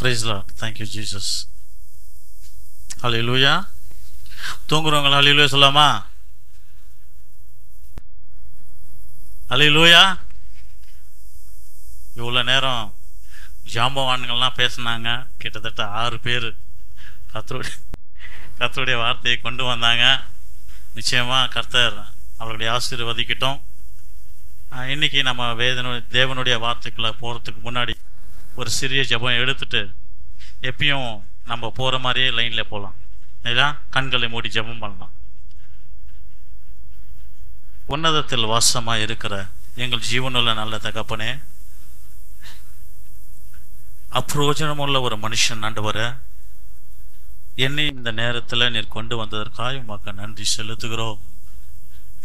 Praise the Lord. Thank you, Jesus. Hallelujah. தூங்குறவங்களா ஹல்லேலூயா சொல்லாமா? ஹல்லேலூயா. இவ்வளோ நேரம் ஜாம்பவான்கள்லாம் பேசினாங்க. கிட்டத்தட்ட 6 பேர் கர்த்தருடைய வார்த்தையை கொண்டு வந்தாங்க. நிச்சயமாக கர்த்தர் அவர்களுடைய ஆசீர்வதிக்கட்டும். இன்னைக்கு நம்ம தேவனுடைய வார்த்தைக்குள்ளே போகிறதுக்கு முன்னாடி ஒரு சிறிய ஜெபம் எடுத்துட்டு எப்பயும் நம்ம போகிற மாதிரியே லைனில் போகலாம். இல்லையா? கண்களை மூடி ஜெபம் பண்ணலாம். உன்னதத்தில் வாசமாக இருக்கிற எங்கள் ஜீவனுள்ள நல்ல தகப்பனே, அப்பிரோஜனமுள்ள ஒரு மனுஷன் ஆண்டவரே, என்னை இந்த நேரத்தில் நீர் கொண்டு வந்ததற்காக உமக்கு நன்றி செலுத்துகிறோம்.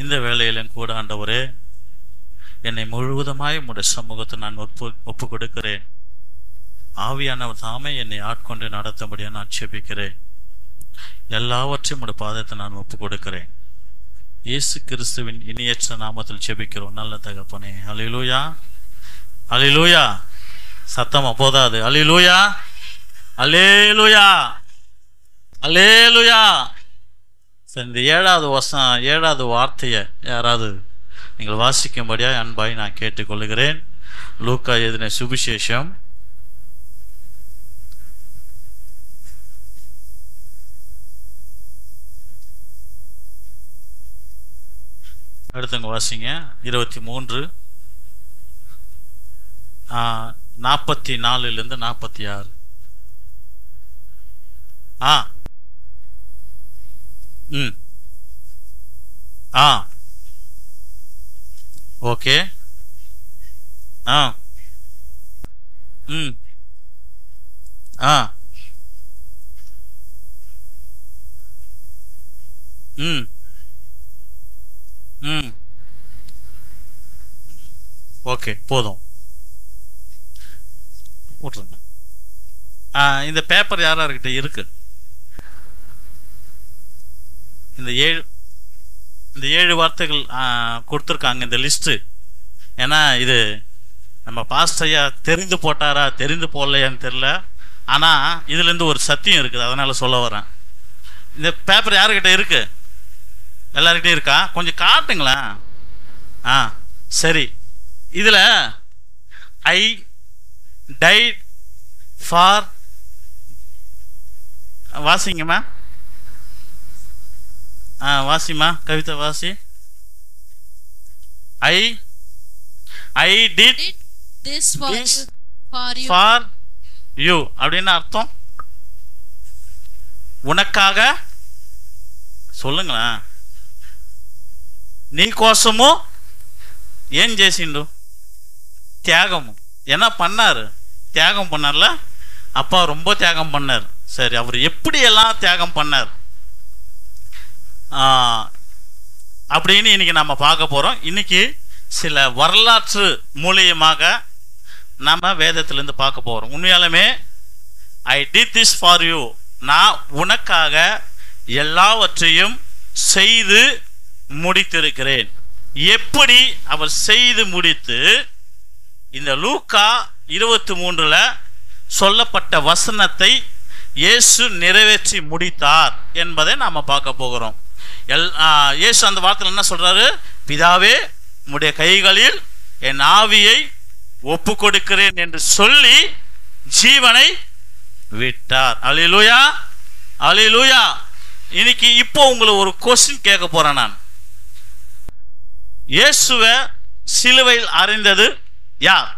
இந்த வேளையிலும் கூட ஆண்டவரே, என்னை முழுவதுமாய் உம்முடைய சமூகத்தை நான் ஒப்பு கொடுக்கிறேன். ஆவியானவர் தாமே என்னை ஆட்கொண்டு நடத்தபடியாக நான் ஜெபிக்கிறேன். எல்லாவற்றையும் உம்முடைய பாதத்தை நான் ஒப்பு கொடுக்கிறேன். இயேசு கிறிஸ்துவின் இனியற்ற நாமத்தில் ஜெபிக்கிறோம் நல்ல தகப்பனே. ஹல்லேலூயா, ஹல்லேலூயா. சத்தமா போதாது. ஹல்லேலூயா, ஹல்லேலூயா, ஹல்லேலூயா. இந்த 7வது வார்த்தையை யாராவது நீங்கள் வாசிக்கும்படியாக அன்பாய் நான் கேட்டுக்கொள்கிறேன். லூக்கா எழுதின சுவிசேஷம் 23 44 46. ஓகே. ஓகே, போதும் போட்டுருங்க. இந்த பேப்பர் யார்கிட்ட இருக்கு? இந்த 7 வார்த்தைகள் கொடுத்துருக்காங்க இந்த லிஸ்ட்டு. ஏன்னா இது நம்ம பாஸ்டையா தெரிந்து போட்டாரா தெரிந்து போடலையான்னு தெரில. ஆனால் இதுலேருந்து ஒரு சத்தியம் இருக்குது, அதனால் சொல்ல வரேன். இந்த பேப்பர் யாருக்கிட்ட இருக்கு? எல்லாருக்கிட்டையும் இருக்கா? கொஞ்சம் காட்டுங்களேன். சரி. இதில் ஐ டைட் ஃபார் வாசிங்கம்மா. வாசிம்மா, கவிதா வாசி. I did this for you அப்படின்னு அர்த்தம். உனக்காக சொல்லுங்களேன். నీ కోసము ఏం చేసిండు? தியாகமும். என்ன பண்ணார்? தியாகம் பண்ணார்ல. அப்பா ரொம்ப தியாகம் பண்ணார். சரி, அவர் எப்படியெல்லாம் தியாகம் பண்ணார் அப்படின்னு இன்னைக்கு நம்ம பார்க்க போகிறோம். இன்னைக்கு சில வரலாற்று மூலியமாக நம்ம வேதத்திலேருந்து பார்க்க போகிறோம். உண்மையாலுமே I did this for you, நான் உனக்காக எல்லாவற்றையும் செய்து முடித்திருக்கிறேன். எப்படி அவர் செய்து முடித்து இந்த லூக்கா 23 சொல்லப்பட்ட வசனத்தை இயேசு நிறைவேற்றி முடித்தார் என்பதை நாம் பார்க்க போகிறோம். இயேசு அந்த வார்த்தையில் என்ன சொல்றாரு? பிதாவே, உம்முடைய கைகளில் என் ஆவியை ஒப்பு கொடுக்கிறேன் என்று சொல்லி ஜீவனை விட்டார். அல்லேலூயா, அல்லேலூயா. இன்னைக்கு இப்போ உங்களுக்கு ஒரு கொஸ்டின் கேட்க போறேன் நான். இயேசுவை சிலுவையில் அறைந்தது யார்?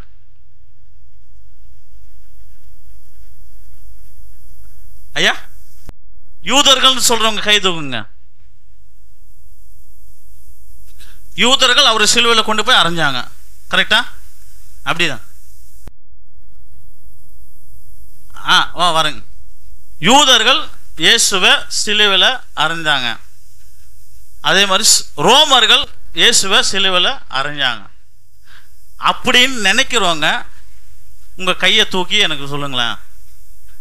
ஐயா, யூதர்கள் சொல்றவங்க கை தூக்குங்க. யூதர்கள் அவர் சிலுவையில் கொண்டு போய் அரைஞ்சாங்க. கரெக்டா? அப்படிதான். வரங்க. யூதர்கள் இயேசுவை சிலுவையில் அரைஞ்சாங்க. அதே மாதிரி ரோமர்கள் இயேசுவை சிலுவையில் அரைஞ்சாங்க. அப்படின்னு நினைக்கிறவங்க உங்கள் கையை தூக்கி எனக்கு சொல்லுங்களேன்.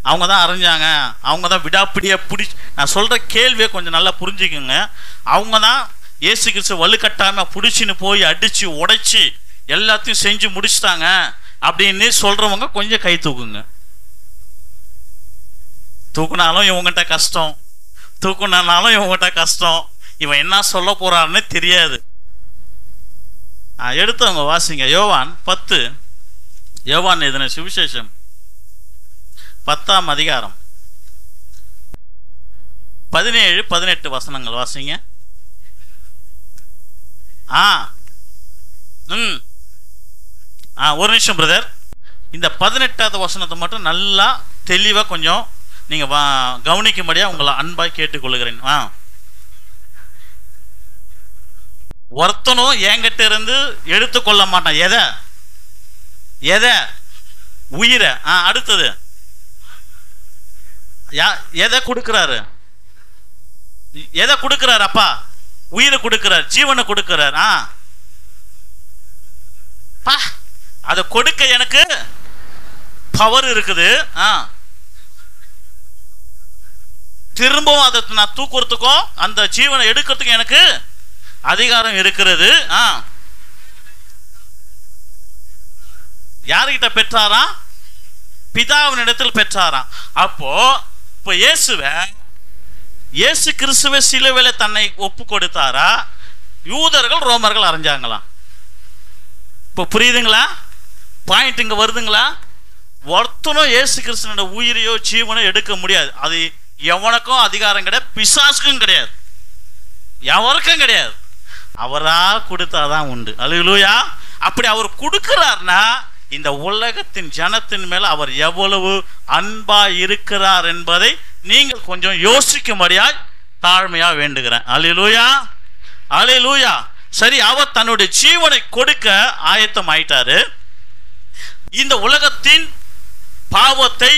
அவங்க தான் அரைஞ்சாங்க, அவங்க தான் விடாப்பிடியாக பிடிச்சி. நான் சொல்கிற கேள்வியை கொஞ்சம் நல்லா புரிஞ்சுக்குங்க. அவங்க தான் இயேசு கிறிஸ்து வலுக்கட்டாமல் பிடிச்சின்னு போய் அடித்து உடைச்சி எல்லாத்தையும் செஞ்சு முடிச்சிட்டாங்க அப்படின்னு சொல்கிறவங்க கொஞ்சம் கை தூக்குங்க. தூக்குனாலும் இவங்ககிட்ட கஷ்டம், தூக்குனாலும் இவங்ககிட்ட கஷ்டம். இவன் என்ன சொல்ல போறான்னு தெரியாது. எடுத்தவங்க வாசிங்க. யோவான் 10, யோவான் எழுதின சுவிசேஷம் 10ஆம் அதிகாரம் 17-18 வசனங்கள் வாசிங்க. ஒரு நிமிஷம் பிரதர். இந்த 18வது வசனத்தை மட்டும் நல்லா தெளிவா கொஞ்சம் நீங்க கவனிக்கும்படியா உங்களை அன்பாய் கேட்டுக்கொள்கிறேன். ஒருத்தனும் என்கிட்ட இருந்து எடுத்துக்கொள்ள மாட்டான். எதை? உயிரை. அடுத்தது எதை கொடுக்கிறாரு? எதை கொடுக்கிறார்? அப்பா உயிரை கொடுக்கிறார், ஜீவனை கொடுக்கிறார். அதை கொடுக்க எனக்கு பவர் இருக்குது. திரும்பவும் அதை நான் தூக்குறதுக்கும் அந்த ஜீவனை எடுக்கிறதுக்கும் எனக்கு அதிகாரம் இருக்கிறது. யாருகிட்ட பெற்றாரா? பிதாவின் இடத்தில் பெற்றாராம். அப்போ இப்போ இயேசு கிறிஸ்துவ சிலுவையில தன்னை ஒப்பு கொடுத்தாரா? யூதர்கள் ரோமர்கள் அறிஞ்சாங்களாம். இப்போ புரியுதுங்களா? பாயிண்ட் இங்க வருதுங்களா? ஒருத்தனும் இயேசு கிறிஸ்துவோட உயிரையோ ஜீவனோ எடுக்க முடியாது. அது எவனுக்கும் அதிகாரம் கிடையாது, பிசாசுக்கும் கிடையாது, எவருக்கும் கிடையாது. அவரா கொடுத்தாதான் உண்டு. அல்லேலூயா. அப்படி அவர் கொடுக்கிறார்னா இந்த உலகத்தின் ஜனத்தின் மேல அவர் எவ்வளவு அன்பா இருக்கிறார் என்பதை நீங்கள் கொஞ்சம் யோசிக்கும்படியாய் தாழ்மையா வேண்டுகிறேன். அல்லேலூயா, அல்லேலூயா. சரி, அவர் தன்னுடைய ஜீவனை கொடுக்க ஆயத்தம் ஆயிட்டாரு. இந்த உலகத்தின் பாவத்தை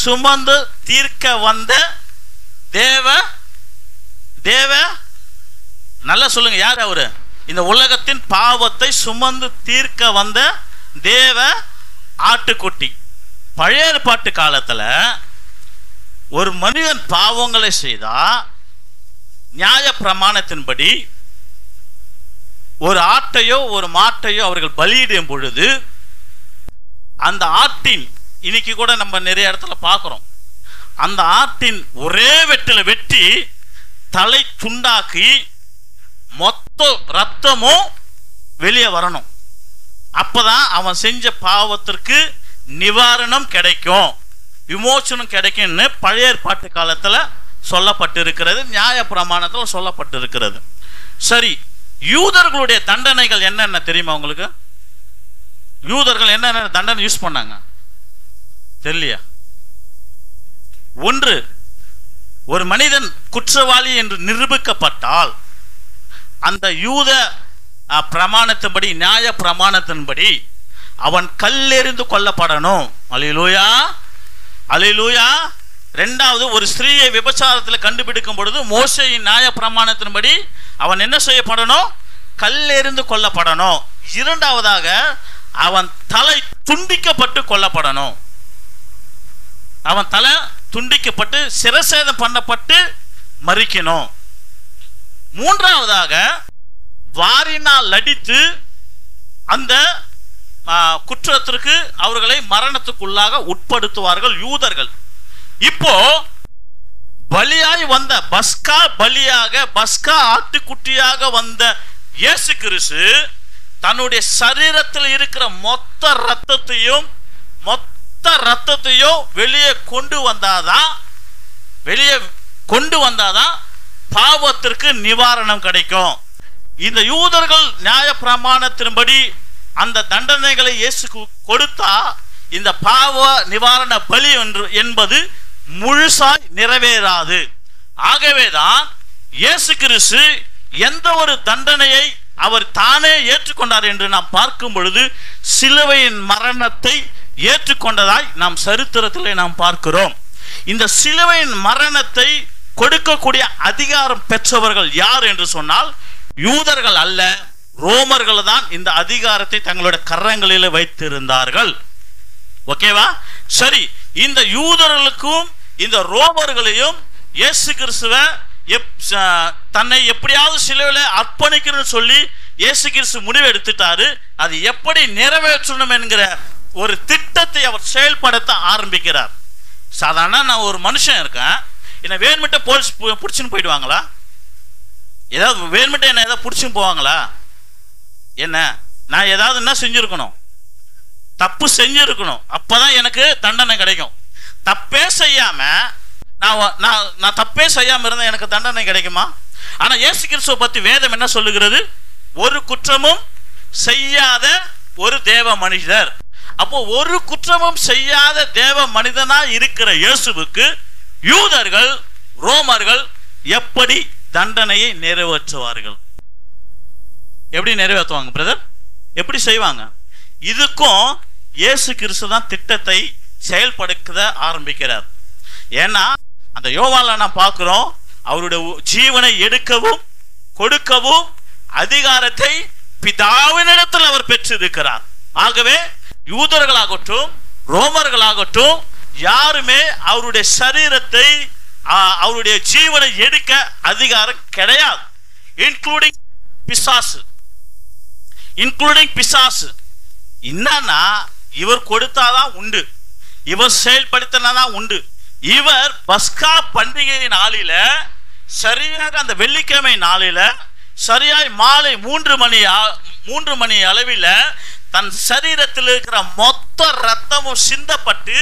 சுமந்து தீர்க்க வந்த தேவ நல்லா சொல்லுங்க, யார் அவரு? இந்த உலகத்தின் பாவத்தை சுமந்து தீர்க்க வந்த தேவ ஆட்டுக்குட்டி. பழைய ஏற்பாட்டு காலத்துல ஒரு மனிதன் பாவங்களை செய்தா நியாய பிரமாணத்தின்படி ஒரு ஆட்டையோ ஒரு மாட்டையோ அவர்கள் பலியிடும் பொழுது அந்த ஆட்டின், இன்னைக்கு கூட நம்ம நிறைய இடத்துல பார்க்கிறோம், அந்த ஆட்டின் ஒரே வெட்டில வெட்டி தலை துண்டாக்கி மொத்த ரத்தமும் வெளியே வரணும். அப்பதான் அவன் செஞ்ச பாவத்திற்கு நிவாரணம் கிடைக்கும், விமோசனம் கிடைக்கும்னு பழைய ஏற்பாட்டு காலத்துல சொல்லப்பட்டிருக்கிறது, நியாய பிரமாணத்தில் சொல்லப்பட்டிருக்கிறது. சரி, யூதர்களுடைய தண்டனைகள் என்னென்ன தெரியுமா உங்களுக்கு? யூதர்கள் என்னென்ன தண்டனை யூஸ் பண்ணாங்க தெரியலையா? ஒன்று, ஒரு மனிதன் குற்றவாளி என்று நிரூபிக்கப்பட்டால் அந்த யூத பிரமாணத்தின்படி, நியாய பிரமாணத்தின்படி அவன் கல்லெறிந்து கொல்லப்படணும். அல்லேலூயா, அல்லேலூயா. இரண்டாவது, ஒரு ஸ்திரீயை விபச்சாரத்தில் கண்டுபிடிக்கும் பொழுது மோசேயின் நியாய பிரமாணத்தின்படி அவன் என்ன செய்யப்படணும்? கல்லெறிந்து கொல்லப்படணும். இரண்டாவதாக அவன் தலை துண்டிக்கப்பட்டு கொல்லப்படணும். அவன் தலை துண்டிக்கப்பட்டு சிரசேதம் பண்ணப்பட்டு மரிக்கணும். மூன்றாவதாக வாரினால் அடித்து அந்த குற்றத்திற்கு அவர்களை மரணத்துக்குள்ளாக உட்படுத்துவார்கள் யூதர்கள். இப்போ பலியாய் வந்த பஸ்கா பலியாக, பஸ்கா ஆட்டுக்குட்டியாக வந்த இயேசு கிறிஸ்து தன்னுடைய சரீரத்தில் இருக்கிற மொத்த ரத்தத்தையும் வெளியே கொண்டு வந்தாதான் பாவத்திற்கு நிவாரணம் கிடைக்கும். இந்த யூதர்கள் நியாய பிரமாணத்தின்படி அந்த தண்டனைகளை இயேசு கொடுத்தா இந்த பாவ நிவாரண பலி என்பது முழுசாய் நிறைவேறாது. ஆகவேதான் இயேசு கிறிஸ்து எந்த ஒரு தண்டனையை அவர் தானே ஏற்றுக்கொண்டார் என்று நாம் பார்க்கும் பொழுது சிலுவையின் மரணத்தை ஏற்றுக்கொண்டதாய் நாம் சரித்திரத்திலே நாம் பார்க்கிறோம். இந்த சிலுவையின் மரணத்தை கொடுக்கக்கூடிய அதிகாரம் பெற்றவர்கள் யார் என்று சொன்னால் யூதர்கள் அல்ல, ரோமர்கள் தான் இந்த அதிகாரத்தை தங்களுடைய கரங்களிலே வைத்திருந்தார்கள். ஓகேவா? சரி, இந்த யூதர்களுக்கும் இந்த ரோமர்களையும் இயேசு கிறிஸ்துவ தன்னை எப்படியாவது சிலுவையில அர்ப்பணிக்கணும்னு சொல்லி இயேசு கிறிஸ்து முடிவு எடுத்துட்டாரு. அது எப்படி நிறைவேற்றணும் என்கிற ஒரு திட்டத்தை அவர் செயல்படுத்த ஆரம்பிக்கிறார். சாதாரண நான் ஒரு மனுஷன் இருக்கேன், என்னை வேணுமிட்ட போலீஸ் பிடிச்சின்னு போயிடுவாங்களா? ஏதாவது வேணுமிட்ட என்ன ஏதாவது பிடிச்சின்னு போவாங்களா? என்ன நான் ஏதாவது என்ன செஞ்சுருக்கணும், தப்பு செஞ்சுருக்கணும், அப்போதான் எனக்கு தண்டனை கிடைக்கும். தப்பே செய்யாம நான் தப்பே செய்யாம இருந்தா எனக்கு தண்டனை கிடைக்குமா? ஆனா இயேசு கிறிஸ்துவை பத்தி வேதம் என்ன சொல்லுகிறது? ஒரு குற்றமும் செய்யாத ஒரு தேவ மனிதர். அப்போ ஒரு குற்றமும் செய்யாத தேவ மனிதனா இருக்கிற இயேசுவுக்கு யூதர்கள் ரோமர்கள் எப்படி தண்டனையை நிறைவேற்றுவார்கள்? எப்படி நிறைவேற்றுவாங்க பிரதர்? எப்படி செய்வாங்க? இதுக்கும் இயேசு கிறிஸ்து தான் திட்டத்தை செயல்படுத்த ஆரம்பிக்கிறார். ஏன்னா அந்த யோவான்ல நான் பார்க்கிறோம், அவருடைய ஜீவனை எடுக்கவும் கொடுக்கவும் அதிகாரத்தை பிதாவினிடத்தில் அவர் பெற்றிருக்கிறார். ஆகவே யூதர்களாகட்டும் ரோமர்களாகட்டும் யாருமே அவருடைய சரீரத்தை அவருடைய ஜீவனை எடுக்க அதிகாரம் கிடையாது. இன்க்ளூடிங் பிசாசு. என்னன்னா இவர் கொடுத்தாதான் உண்டு, இவர் செயல்படுத்தினாதான் உண்டு. இவர் பஸ்கா பண்டிகை நாளில சரியாக அந்த வெள்ளிக்கிழமை நாளில சரியாய் மாலை 3 மணி அளவில் தன் சரீரத்தில் இருக்கிற மொத்த ரத்தமும் சிந்தப்பட்டு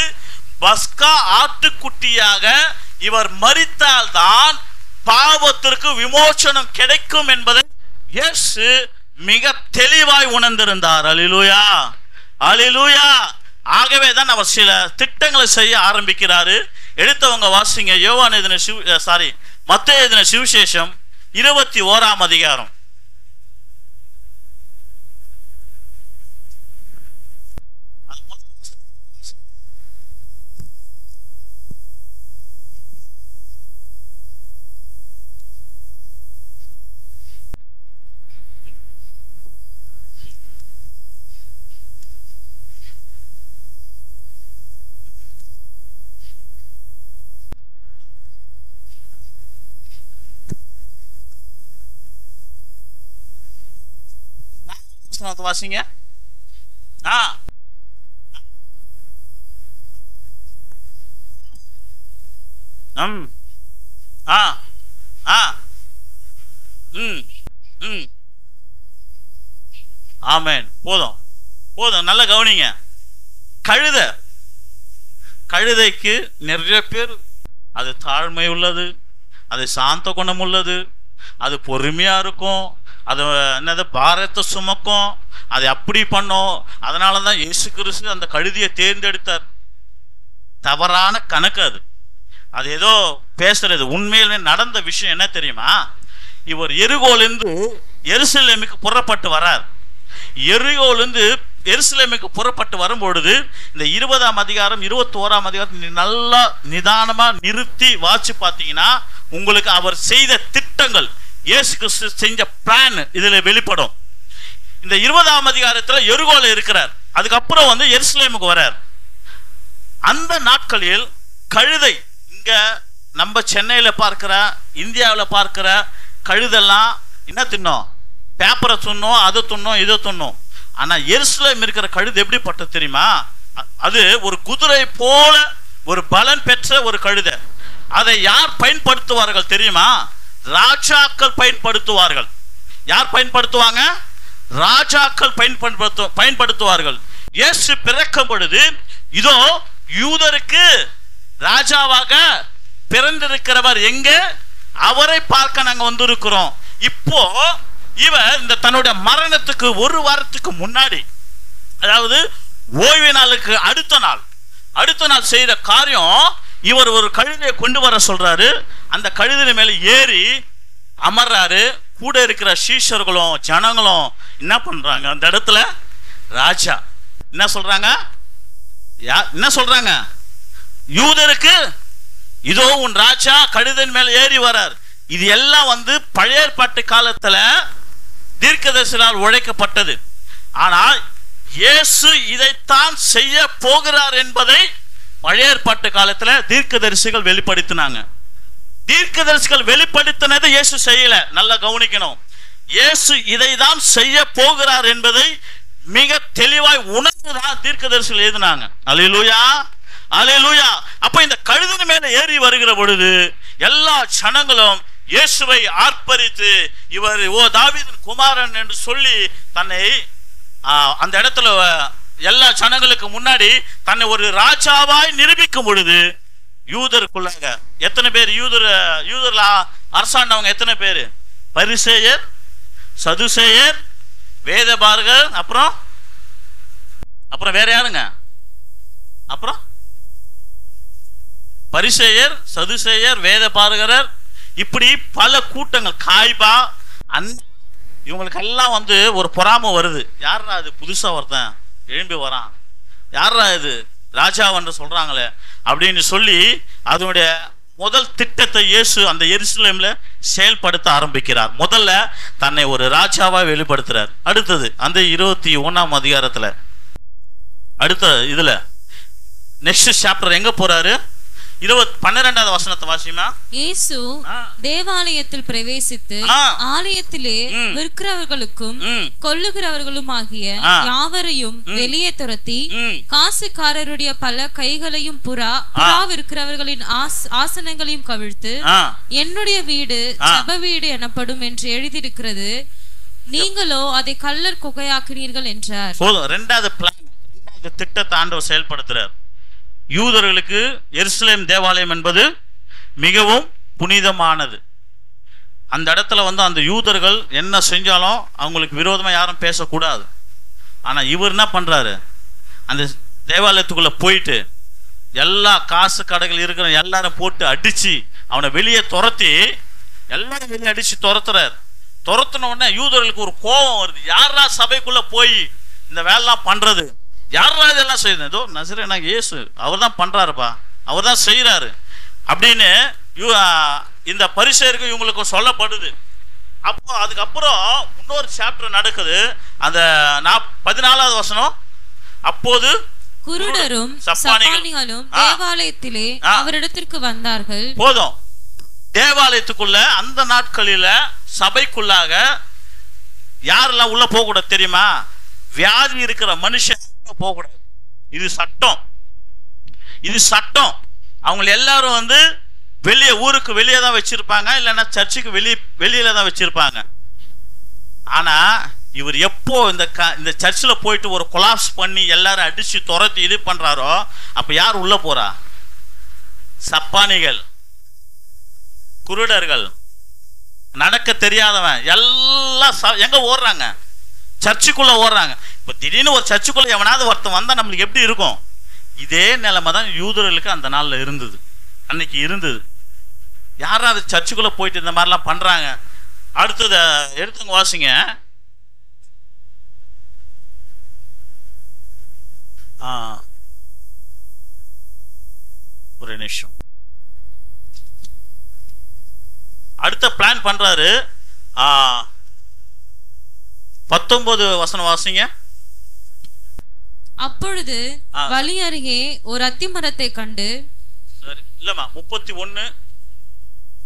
பஸ்கா ஆட்டுக்குட்டியாக இவர் மரித்தால்தான் பாவத்திற்கு விமோசனம் கிடைக்கும் என்பதை இயேசு மிக தெளிவாய் உணர்ந்திருந்தார். அல்லேலூயா, அல்லேலூயா. ஆகவே தான் அவர் சில திட்டங்களை செய்ய ஆரம்பிக்கிறாரு. எடுத்தவங்க வாசிங்க, மத்தேயு எழுதின சுவிசேஷம் 21ஆம் அதிகாரம். வாசிங்க. ஆமென். போதும் நல்ல கவனிங்க. கழுதைக்கு நிறைய பேர் அது தாழ்மை உள்ளது, அது சாந்த குணம் உள்ளது, அது பொறுமையா இருக்கும், அது என்னது பாரத்தை சுமக்கும், அது அப்படி பண்ணும். அதனாலதான் இயேசு கிறிஸ்து அந்த கழுதியை தேர்ந்தெடுத்தார். தவறான கணக்கு அது ஏதோ பேசுறது. உண்மையிலே நடந்த விஷயம் என்ன தெரியுமா? இவர் எரிகோலிருந்து எருசலேமுக்கு புறப்பட்டு வரார். எரிகோலிருந்து எருசலேமுக்கு புறப்பட்டு வரும்பொழுது இந்த 20ஆம் அதிகாரம் 21ஆம் அதிகாரம் நல்லா நிதானமா நிறுத்தி வாட்சி பார்த்தீங்கன்னா உங்களுக்கு அவர் செய்த திட்டங்கள், இயேசு கிறிஸ்து செஞ்ச பிளான் இதுல வெளிப்படும். இந்த 20ஆம் அதிகாரத்துல எரிகோல இருக்கிறார். அதுக்கப்புறம் வந்து எருசலேமுக்கு வரார். அந்த நாட்களில் கழுதை, இங்க நம்ம சென்னையில பார்க்கிற இந்தியாவில் பார்க்கிற கழுதெல்லாம் என்ன தின்னும்? பேப்பரை துண்ணும், அது துண்ணும், இதை துண்ணும். ஆனா எருசலேம் இருக்கிற கழுது எப்படிப்பட்டது தெரியுமா? அது ஒரு குதிரை போல ஒரு பலன் பெற்ற ஒரு கழுதை. அதை யார் பயன்படுத்துவார்கள் தெரியுமா? ராஜாக்கள் பயன்படுத்துவார்கள். யார் பயன்படுத்துவாங்க? ராஜாக்கள் பயன்படுத்துவார்கள். இயேசு பிறக்கும் பொழுது இதோ யூதருக்கு ராஜாவாக பிறந்திருக்கிறவர் எங்க? அவரை பார்க்க நாங்க வந்திருக்கிறோம். இப்போ இவர் இந்த தன்னுடைய மரணத்துக்கு 1 வாரத்துக்கு முன்னாடி, அதாவது ஓய்வு நாளுக்கு அடுத்த நாள் செய்த காரியம், இவர் ஒரு கழுதையை கொண்டு வர சொல்றாரு. அந்த கழுதை மேல ஏறி அமர்றாரு. கூட இருக்கிற சீஷர்களும் ஜனங்களும் என்ன பண்றாங்க? அந்த இடத்துல ராஜா என்ன சொல்றாங்க? யூதருக்கு இதோ உன் ராஜா கழுதையின் மேல ஏறி வரார். இது எல்லாம் வந்து பழைய ஏற்பாட்டு காலத்துல தீர்க்கதரிசியால் உழைக்கப்பட்டது. ஆனால் இயேசு இதைத்தான் செய்ய போகிறார் என்பதை பழைய ஏற்பாட்டு காலத்துல தீர்க்கதரிசிகள் வெளிப்படுத்தினாங்க. தீர்க்கதரிசிகள் வெளிப்படுத்தினதை இயேசு செய்யல. நல்லா கவனிக்கணும். இயேசு இதை தான் செய்ய போகிறார் என்பதை மிக தெளிவாய் உணர்ந்துதான் தீர்க்கதரிசிகள் எழுதினாங்க. அல்லேலூயா, அல்லேலூயா. அப்ப இந்த கழுதின் மேல ஏறி வருகிற பொழுது எல்லா ஜனங்களும் இயேசுவை ஆர்ப்பரித்து இவர் ஓ தாவீதின் குமாரன் என்று சொல்லி தன்னை அந்த இடத்துல எல்லா ஜனங்களுக்கு முன்னாடி தன்னை ஒரு ராஜாவாய் நிரூபிக்கும் பொழுது யூதருக்குள்ளாக எத்தனை பேர் யூதர்ல அரசாண்டவங்க எத்தனை பேர்? பரிசேயர், சதுசேயர், வேதபாரகர், அப்புறம் வேற யாருங்க? அப்புறம் பரிசேயர், சதுசேயர், வேதபாரகர், இப்படி பல கூட்டங்கள். காய்பா, இவங்களுக்கெல்லாம் ஒரு பொறாமை வருது. யாரா இது புதுசா ஒருத்தன் எழும்பி வரான், யாரா இது ராஜாவென்று சொல்றாங்களே அப்படின்னு சொல்லி அதனுடைய முதல் திட்டத்தை இயேசு அந்த எருசலேம்ல செயல்படுத்த ஆரம்பிக்கிறார். முதல்ல தன்னை ஒரு ராஜாவா வெளிப்படுத்துறார். அடுத்தது அந்த 21ஆம் அதிகாரத்துல அடுத்த இதுல நெக்ஸ்ட் சாப்டர் எங்க போறாரு? 12வது வசனத்தை வாசிமா. இயேசு தேவாலயத்தில் பிரவேசித்து ஆலயத்திலே விற்கிறவர்களுக்கும் கொல்லுகிறவர்களும் ஆகிய யாவரையும் வெளியே துரத்தி காசுக்காரருடைய பல கைகளையும் புறா விற்கிறவர்களின் ஆசனங்களையும் கவிழ்த்து என்னுடைய வீடு ஜெப வீடு எனப்படும் என்று எழுதியிருக்கிறது, நீங்களோ அதை கள்ளர் குகையாக்கினீர்கள் என்றார். இரண்டாவது பிளான், இரண்டாவது திட்டத்தை ஆண்டவர் செயல்படுத்துறார். யூதர்களுக்கு எருசலேம் தேவாலயம் என்பது மிகவும் புனிதமானது. அந்த இடத்துல அந்த யூதர்கள் என்ன செஞ்சாலும் அவங்களுக்கு விரோதமா யாரும் பேசக்கூடாது. ஆனா இவர் என்ன பண்றாரு? அந்த தேவாலயத்துக்குள்ள போயிட்டு எல்லா காசு கடைகள் இருக்கிற எல்லாரும் போட்டு அடிச்சு அவனை வெளியே துரத்தி எல்லாரும் வெளியே அடிச்சு துரத்துறாரு. துரத்தின உடனே யூதர்களுக்கு ஒரு கோபம் வருது. யாரா சபைக்குள்ள போய் இந்த வேலைலாம் பண்றது? யாரா இதெல்லாம் செய்யுது? ஏதோ நசரேயனா இயேசு அவர் தான் பண்றாருப்பா, அவர் தான் செய்யறாரு அப்படின்னு இந்த பரிசேயருக்கு இவங்களுக்கு சொல்லப்படுது. அப்போ அதுக்கப்புறம் இன்னொரு சாப்டர் நடக்குது. அந்த 14வது வசனம். அப்போது குருடரும் சப்பானிகளும் தேவாலயத்திலே அவரிடத்திற்கு வந்தார்கள். போதும், தேவாலயத்துக்குள்ள அந்த நாட்களில சபைக்குள்ளாக யாரெல்லாம் உள்ள போக கூடாது தெரியுமா? வியாதி இருக்கிற மனுஷன் போகக்கூடாது. இது சட்டம், இது சட்டம். அவங்க எல்லாரும் வெளியே ஊருக்கு வெளியே தான் வச்சிருப்பாங்க, இல்லைன்னா சர்ச்சுக்கு வெளியில தான் வச்சிருப்பாங்க. ஆனா இவர் எப்போ இந்த சர்ச்சில் போயிட்டு ஒரு கொலாப்ஸ் பண்ணி எல்லாரும் அடிச்சு துரத்தி இது பண்றாரோ அப்ப யார் உள்ள போறா? சப்பானிகள், குருடர்கள், நடக்க தெரியாதவன் எல்லாம் எங்க ஓடுறாங்க? சர்ச்சுக்குள்ள ஓடுறாங்க. இப்ப திடீர்னு ஒரு சர்ச்சுக்குள்ள எவனாவது ஒருத்தன் வந்தா நம்மளுக்கு எப்படி இருக்கும்? இதே நிலைமை தான் யூதர்களுக்கு அந்த நாள்ல இருந்தது, அன்னைக்கு இருந்தது. யாராவது சர்ச்சுக்குள்ள போயிட்டு இந்த மாதிரிலாம் பண்றாங்க. அடுத்தது எடுத்துங்க வாசிங்க. ஒரு நிமிஷம். அடுத்த பிளான் பண்றாரு. 19 வசனம் வாசிங்க. அப்பொழுது வழி அருகே ஒரு அத்திமரத்தை கண்டு, இல்லமா 31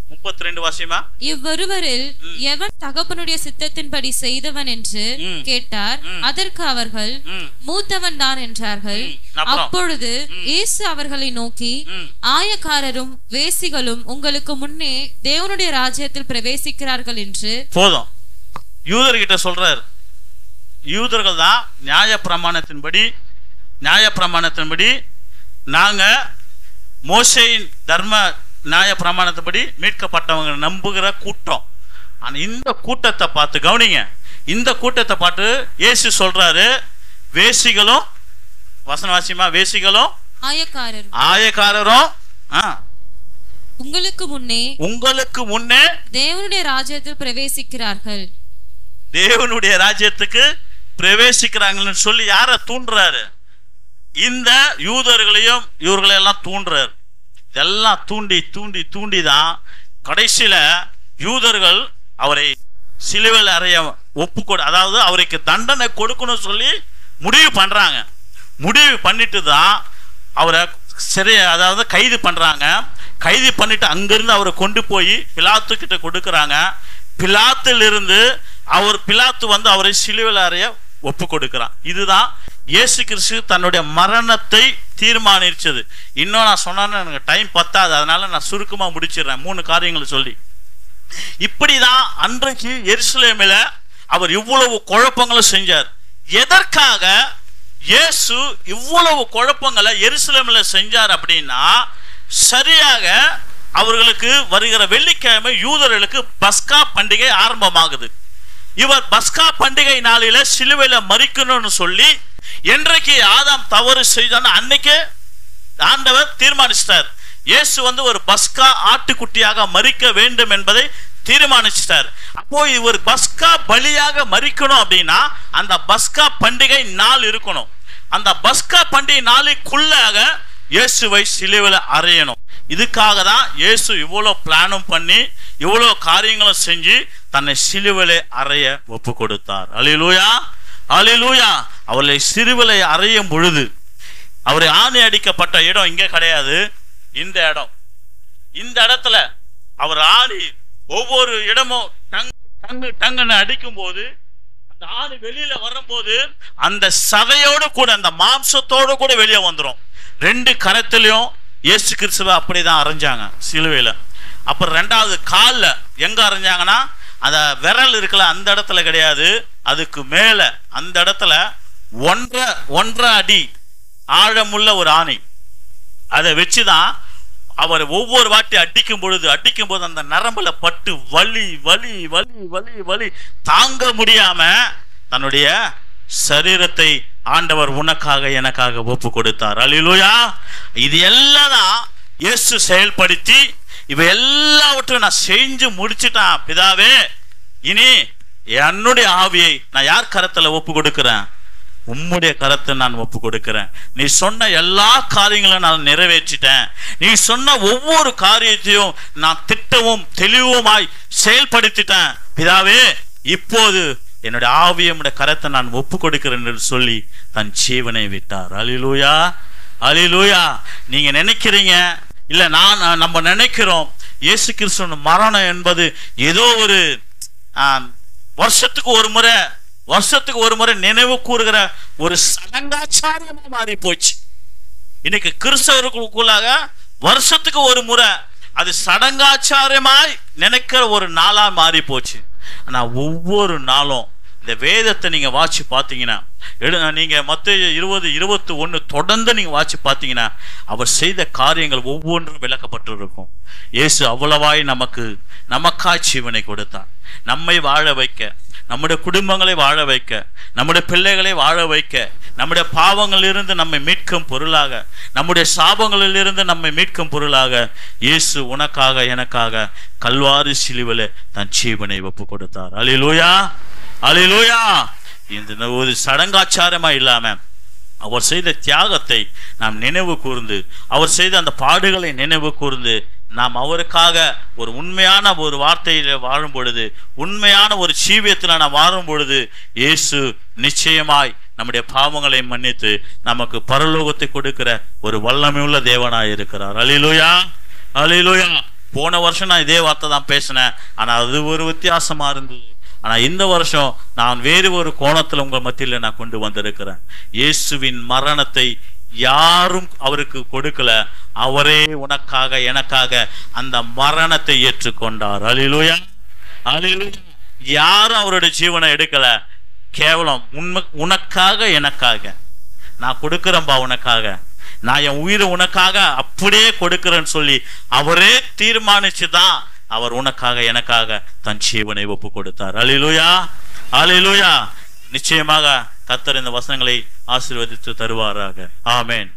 32 வாசிமா. இவ்வொருவரில் எவன் தகப்பனுடைய சித்தத்தின்படி செய்தவன் என்று கேட்டார். அதற்கு அவர்கள் மூத்தவன் தான் என்றார்கள். அப்பொழுது இயேசு அவர்களை நோக்கி, ஆயக்காரரும் வேசிகளும் உங்களுக்கு முன்னே தேவனுடைய ராஜ்யத்தில் பிரவேசிக்கிறார்கள் என்று. போதும், யூதர்கிட்ட சொல்றார். யூதர்கள் தான் நியாயப்பிரமாணத்தின்படி நாங்க மோசேயின் தர்ம நியாய பிரமாணத்தின்படி மீட்கப்பட்டவங்க நம்புகிற கூட்டம். ஆனா இந்த கூட்டத்தை பார்த்து கவனிங்க, இந்த கூட்டத்தை பார்த்து இயேசு சொல்றாரு, வேசிகளும் வசனவாசியமா வேசிகளும் ஆயக்காரரும் உங்களுக்கு முன்னே தேவனுடைய ராஜ்யத்தில் பிரவேசிக்கிறார்கள், தேவனுடைய ராஜ்யத்துக்கு பிரவேசிக்கிறாங்கன்னு சொல்லி யார தூண்டுறாரு? இந்த யூதர்களையும் இவர்களெல்லாம் தூண்டுறாரு. இதெல்லாம் தூண்டி தான் கடைசியில யூதர்கள் அவரை சிலுவையில் அறைய அதாவது அவருக்கு தண்டனை கொடுக்கணும் சொல்லி முடிவு பண்றாங்க. முடிவு பண்ணிட்டு தான் அவரை அதாவது கைது பண்றாங்க. கைது பண்ணிட்டு அங்கிருந்து அவரை கொண்டு போய் பிலாத்து கிட்ட கொடுக்கறாங்க. பிலாத்திலிருந்து பிலாத்து அவரை சிலுவையில் அறைய ஒப்பு கொடுக்கிறான். இதுதான் இயேசு கிறிஸ்து தன்னுடைய மரணத்தை தீர்மானிச்சது. இன்னும் நான் சொன்னா எனக்கு டைம் பத்தாது, அதனால நான் சுருக்கமா முடிச்சிடுறேன் 3 காரியங்களை சொல்லி. இப்படிதான் அன்றைக்கு எருசலேமில் அவர் இவ்வளவு குழப்பங்களை செஞ்சார். எதற்காக இயேசு இவ்வளவு குழப்பங்களை எருசலேமில் செஞ்சார் அப்படின்னா, சரியாக அவர்களுக்கு வருகிற வெள்ளிக்கிழமை யூதர்களுக்கு பஸ்கா பண்டிகை ஆரம்பமாகுது. இவர் பஸ்கா பண்டிகை நாளில சிலுவையில மரிக்கணும்னு சொல்லி, என்றைக்கு ஆதாம் தவறு செய்தான்னு அன்னைக்கு ஆண்டவர் தீர்மானிச்சிட்டார். இயேசு ஒரு பஸ்கா ஆட்டுக்குட்டியாக மரிக்க வேண்டும் என்பதை தீர்மானிச்சிட்டார். அப்போ இவர் பஸ்கா பலியாக மரிக்கணும் அப்படின்னா அந்த பஸ்கா பண்டிகை நாள் இருக்கணும். அந்த பஸ்கா பண்டிகை நாளுக்குள்ளாக இயேசுவை சிலுவையில அறையணும். இதுக்காக தான் இயேசு இவ்வளவு பிளானும் பண்ணி இவ்வளவு காரியங்களும் செஞ்சு தன்னை சிலுவையிலே அறைய ஒப்பு கொடுத்தார். அல்லேலூயா, அல்லேலூயா. அவரை சிலுவையிலே அறையும் பொழுது அவரை ஆணி அடிக்கப்பட்ட இடம் இங்கே கிடையாது, இந்த இடம். இந்த இடத்துல அவர் ஆணி ஒவ்வொரு இடமும் டங்கு டங்குன்னு அடிக்கும் போது, அந்த ஆணி வெளியில வரும்போது அந்த சதையோடு கூட அந்த மாம்சத்தோடு கூட வெளியே வந்துடும். 2 கரத்திலையும் இயேசு கிறிஸ்துவை அப்படிதான் அரைஞ்சாங்க சிலுவையில. அப்புறம் 2வது காலில் எங்க அரைஞ்சாங்கன்னா, அந்த விரல் இருக்கல அந்த இடத்துல கிடையாது, அதுக்கு மேல அந்த இடத்துல 1.5 அடி ஆழமுள்ள ஒரு ஆணி, அதை வச்சுதான் அவர் ஒவ்வொரு வாட்டி அடிக்கும் போது அந்த நரம்புல பட்டு வலி வலி வலி வலி வலி தாங்க முடியாம தன்னுடைய சரீரத்தை ஆண்டவர் உனக்காக எனக்காக ஒப்பு கொடுத்தார். அல்லேலூயா. இது எல்லாம் தான் இயேசு செயல்படுத்தி, இவை எல்லாவற்றையும் நான் செஞ்சு முடிச்சுட்டான் பிதாவே, இனி என்னுடைய ஆவியை நான் யார் கரத்துல ஒப்பு கொடுக்கிறேன்? உம்முடைய கரத்தை நான் ஒப்பு கொடுக்கிறேன். நீ சொன்ன எல்லா காரியங்களும் நான் நிறைவேற்றிட்டேன். நீ சொன்ன ஒவ்வொரு காரியத்தையும் நான் திட்டமும் தெளிவுமாய் செயல்படுத்திட்டேன் பிதாவே, இப்போது என்னுடைய ஆவியமுடைய கரத்தை நான் ஒப்பு கொடுக்கிறேன் என்று சொல்லி தன் ஜீவனை விட்டார். அல்லேலூயா, அல்லேலூயா. நீங்க நினைக்கிறீங்க இல்ல, நம்ம நினைக்கிறோம் இயேசு கிறிஸ்துவின் மரணம் என்பது ஏதோ ஒரு வருஷத்துக்கு ஒரு முறை நினைவு கூறுகிற ஒரு சடங்காச்சாரியமா மாறி போச்சு. இன்னைக்கு கிறிஸ்தவர்களுக்குள்ளாக வருஷத்துக்கு ஒரு முறை அது சடங்காச்சாரியமாய் நினைக்கிற ஒரு நாளா மாறி போச்சு. ஆனா ஒவ்வொரு நாளும் இந்த வேதத்தை நீங்க வாட்சி பார்த்தீங்கன்னா, நீங்க மத்தேயு 20:21 தொடர்ந்து நீங்க வாட்சி பார்த்தீங்கன்னா, அவர் செய்த காரியங்கள் ஒவ்வொன்றும் விளக்கப்பட்டு இருக்கும். இயேசு அவ்வளவாய் நமக்காய் ஜீவனை கொடுத்தார். நம்மை வாழ வைக்க, நம்முடைய குடும்பங்களை வாழ வைக்க, நம்முடைய பிள்ளைகளை வாழ வைக்க, நம்முடைய பாவங்களிலிருந்து நம்மை மீட்கும் பொருளாக, நம்முடைய சாபங்களிலிருந்து நம்மை மீட்கும் பொருளாக இயேசு உனக்காக எனக்காக கல்வாரி சிலுவையிலே தன் ஜீவனை ஒப்பு கொடுத்தார். அல்லேலூயா, அல்லேலூயா. இந்த ஒரு சடங்காச்சாரமா இல்லாம அவர் செய்த தியாகத்தை நாம் நினைவு கூர்ந்து, அவர் செய்த அந்த பாடுகளை நினைவு கூர்ந்து, நாம் அவருக்காக ஒரு உண்மையான ஒரு வார்த்தையில வாழும் பொழுது, உண்மையான ஒரு ஜீவியத்தில் நாம் வாழும் பொழுது, இயேசு நிச்சயமாய் நம்முடைய பாவங்களை மன்னித்து நமக்கு பரலோகத்தை கொடுக்கிற ஒரு வல்லமையுள்ள தேவனாய் இருக்கிறார். அல்லேலூயா, அல்லேலூயா. போன வருஷம் நான் இதே வார்த்தை தான் பேசினேன், ஆனா அது ஒரு வித்தியாசமா இருந்தது. ஆனா இந்த வருஷம் நான் வேறு ஒரு கோணத்துல உங்க மத்தியில நான் கொண்டு வந்திருக்கிறேன். இயேசுவின் மரணத்தை யாரும் அவருக்கு கொடுக்கல, அவரே உனக்காக எனக்காக அந்த மரணத்தை ஏற்றுக்கொண்டார். அல்லேலூயா, அல்லேலூயா. யாரும் அவருடைய ஜீவனை எடுக்கல, கேவலம் உனக்காக எனக்காக நான் கொடுக்கிறேன்பா, உனக்காக நான் என் உயிரை உனக்காக அப்படியே கொடுக்கிறேன்னு சொல்லி அவரே தீர்மானிச்சுதான் அவர் உனக்காக எனக்காக தன் ஜீவனை ஒப்பு கொடுத்தார். அல்லேலூயா, அல்லேலூயா. நிச்சயமாக கர்த்தர் இந்த வசனங்களை ஆசீர்வதித்து தருவாராக. ஆமென்.